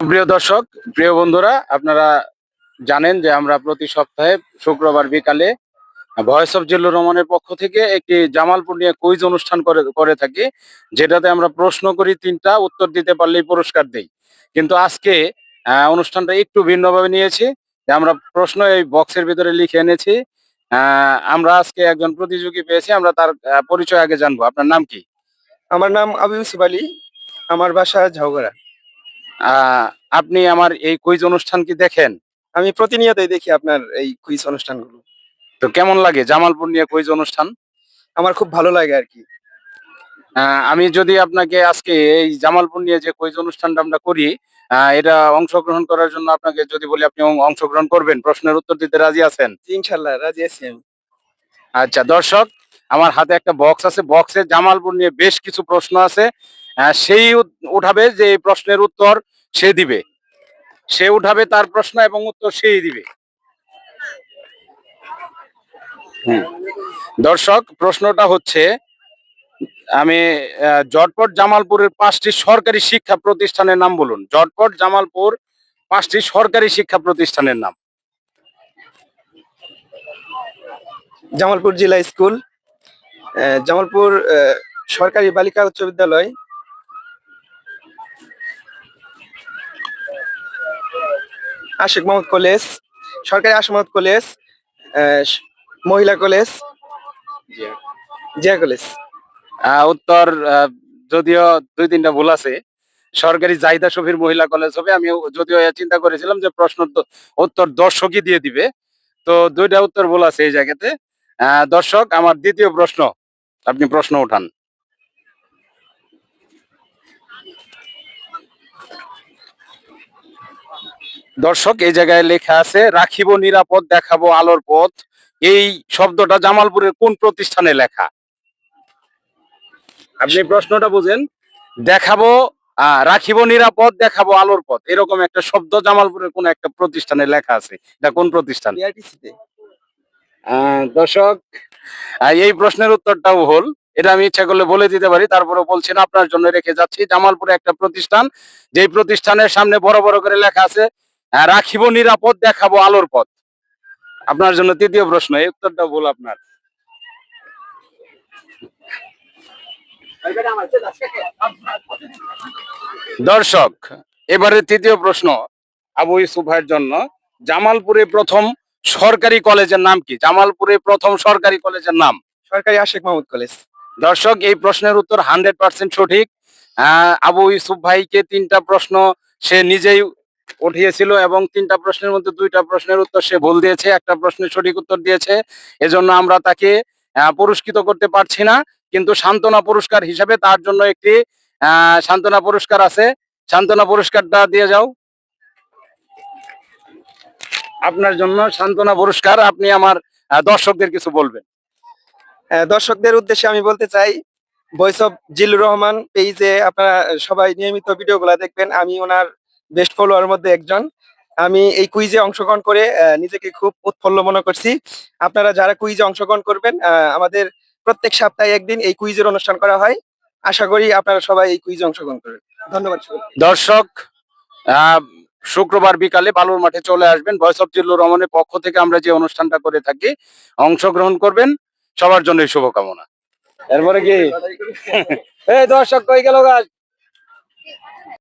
সুপ্রিয় দর্শক, প্রিয় বন্ধুরা, আপনারা জানেন যে আমরা প্রতি সপ্তাহে শুক্রবার বিকালে ভয়েস অফ জিল্লুর রহমানের পক্ষ থেকে একটি জামালপুর নিয়ে কুইজ অনুষ্ঠান করে করে থাকি, যেটাতে আমরা প্রশ্ন করি, তিনটা উত্তর দিতে পারলেই পুরস্কার দেই। কিন্তু আজকে অনুষ্ঠানটা একটু ভিন্নভাবে নিয়েছি, যে আমরা প্রশ্ন এই বক্সের ভিতরে লিখে এনেছি। আমরা আজকে একজন প্রতিযোগী পেয়েছি, আমরা তার পরিচয় আগে জানবো। আপনার নাম কি? আমার নাম আবু ইউসুফ আলী। আমার বাসা ঝাউগড়া। আহ আপনি আমার এই কুইজ অনুষ্ঠান কি দেখেন? আমি প্রতিনিয়তই দেখি আপনার এই কুইজ অনুষ্ঠানগুলো। তো কেমন লাগে জামালপুর নিয়ে কুইজ অনুষ্ঠান? আমার খুব ভালো লাগে আর কি। আমি যদি আপনাকে আজকে এই জামালপুর নিয়ে যে কুইজ অনুষ্ঠানটা আমরা করি, এটা অংশগ্রহণ করার জন্য আপনাকে যদি বলি, আপনি অংশগ্রহণ করবেন? প্রশ্নের উত্তর দিতে রাজি আছেন? জি, ইনশাল্লাহ রাজি আছি আমি। আচ্ছা দর্শক, আমার হাতে একটা বক্স আছে, বক্সে জামালপুর নিয়ে বেশ কিছু প্রশ্ন আছে। সেই উঠাবে যে এই প্রশ্নের উত্তর সে দিবে, সে উঠাবে তার প্রশ্ন এবং উত্তর সেই দিবে। হুম। দর্শক, প্রশ্নটা হচ্ছে, আমি জটপট জামালপুরের 5টি সরকারি শিক্ষা প্রতিষ্ঠানের নাম বলুন। জটপট জামালপুর 5টি সরকারি শিক্ষা প্রতিষ্ঠানের নাম। জামালপুর জেলা স্কুল, জামালপুর সরকারি বালিকা উচ্চ বিদ্যালয়, আশিক মোহাম্মদ কলেজ, সরকারি আশিক মোহাম্মদ কলেজ, মহিলা কলেজ, জিয়া কলেজ। উত্তর যদিও 2-3টা ভুল আছে। সরকারি জাহিদা শফির মহিলা কলেজ হবে। আমি যদিও চিন্তা করেছিলাম যে প্রশ্ন উত্তর দর্শকই দিয়ে দিবে, তো 2টা উত্তর ভুল আছে এই জায়গাতে। দর্শক, আমার দ্বিতীয় প্রশ্ন, আপনি প্রশ্ন উঠান। দর্শক, এই জায়গায় লেখা আছে, রাখিব নিরাপদ দেখাবো আলোর পথ। এই শব্দটা জামালপুরের কোন প্রতিষ্ঠানে লেখা? আপনি প্রশ্নটা বুঝেন। দেখাবো, রাখিব নিরাপদ দেখাবো আলোর পথ, এরকম একটা শব্দ জামালপুরের কোন একটা প্রতিষ্ঠানে লেখা আছে, এটা কোন প্রতিষ্ঠান? বিআরটিসিতে। দর্শক, এই প্রশ্নের উত্তরটাও ভুল। এটা আমি ইচ্ছা করলে বলে দিতে পারি, তারপরে বলছি না, আপনার জন্য রেখে যাচ্ছি। জামালপুরে একটা প্রতিষ্ঠান, যেই প্রতিষ্ঠানের সামনে বড় বড় করে লেখা আছে, রাখিব নিরাপদ দেখাবো আলোর পথ। আপনার জন্য তৃতীয় প্রশ্ন, এই উত্তরটা ভুল আপনার। দর্শক, এবারে তৃতীয় প্রশ্ন আবু ইউসুফ ভাইয়ের জন্য। জামালপুরে প্রথম সরকারি কলেজের নাম কি? জামালপুরে প্রথম সরকারি কলেজের নাম? সরকারি আশিক মোহাম্মদ কলেজ। দর্শক, এই প্রশ্নের উত্তর 100% সঠিক। আবু ইউসুফ ভাইকে 3টা প্রশ্ন সে নিজেই উঠিয়েছিল, এবং 3টা প্রশ্নের মধ্যে 2টা প্রশ্নের উত্তর সে ভুল দিয়েছে, একটা প্রশ্নের সঠিক উত্তর দিয়েছে। এজন্য আমরা তাকে পুরস্কৃত করতে পারছি না, কিন্তু সান্ত্বনা পুরস্কার হিসাবে তার জন্য একটি সান্ত্বনা পুরস্কার আছে। সান্ত্বনা পুরস্কারটা দিয়ে যাও। আপনার জন্য সান্ত্বনা পুরস্কার। আপনি আমার দর্শকদের কিছু বলবেন। দর্শকদের উদ্দেশ্যে আমি বলতে চাই, ভয়েস অফ জিল্লুর রহমান পেজে আপনারা সবাই নিয়মিত ভিডিওগুলো দেখবেন। আমি ওনার বেস্ট ফলোয়ার মধ্যে একজন। আমি এই কুইজে অংশগ্রহণ করে নিজেকে খুব উৎফুল্ল মনে করছি। আপনারা যারা কুইজে অংশগ্রহণ করবেন, আমাদের প্রত্যেক সপ্তাহে একদিন এই কুইজের অনুষ্ঠান করা হয়। আশা করি আপনারা সবাই এই কুইজে অংশগ্রহণ করবেন। ধন্যবাদ। দর্শক, আহ শুক্রবার বিকালে বালুর মাঠে চলে আসবেন। ভয়েস অফ জিল্লুর রহমানের পক্ষ থেকে আমরা যে অনুষ্ঠানটা করে থাকি, অংশগ্রহণ করবেন। সবার জন্য শুভকামনা। এরপরে কি, এই দর্শক কই গেল গা?